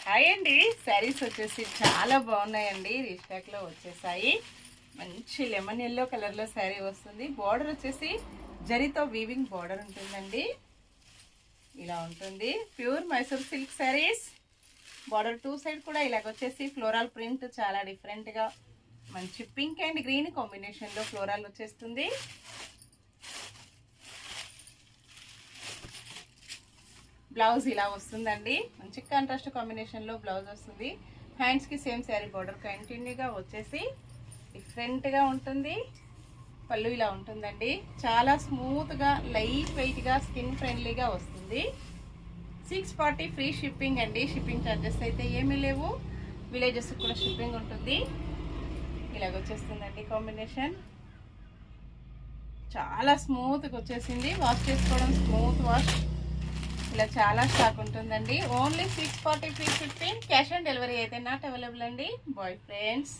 Hi అండి. శారీస్ వచ్చేసి చాలా బాగున్నాయండి. రీస్టాక్ లో వచ్చేసాయి. మంచి లెమన్ ఎల్లో కలర్ లో శారీ వస్తుంది. బార్డర్ వచ్చేసి జరీతో వీవింగ్ బార్డర్ ఉంటుందండి. ఇలా ఉంటుంది. Pure Mysore silk saris. Border two side కూడా ఇలాగ వచ్చేసి ఫ్లోరల్ ప్రింట్ చాలా డిఫరెంట్ గా మంచి పింక్ అండ్ గ్రీన్ కాంబినేషన్ లో ఫ్లోరల్ వచ్చేస్తుంది. బ్లౌజ్ ఇలా వస్తుందండి. మంచి కాంట్రాస్ట్ కాంబినేషన్ లో బ్లౌజ్ వస్తుంది. హ్యాండ్స్ కి సేమ్ శారీ బార్డర్ కంటిన్యూగా వచ్చేసి డిఫరెంట్ గా ఉంటుంది. పళ్ళు ఇలా ఉంటుందండి. చాలా స్మూత్ గా లైట్ వెయిట్ గా స్కిన్ ఫ్రెండ్లీగా వస్తుంది. 640 ఫ్రీ షిప్పింగ్ అండి. షిప్పింగ్ ఛార్జెస్ అయితే ఏమీ లేవు. విలేజెస్ కూడా షిప్పింగ్ ఉంటుంది. ఇలాగ వచ్చేస్తుందండి కాంబినేషన్. చాలా స్మూత్గా వచ్చేసింది. వాష్ చేసుకోవడం స్మూత్ వాష్. ఇలా చాలా స్టాక్ ఉంటుందండి. Only 640 free shipping. Cash on delivery అయితే నాట్ అవైలబుల్ అండి. Bye friends.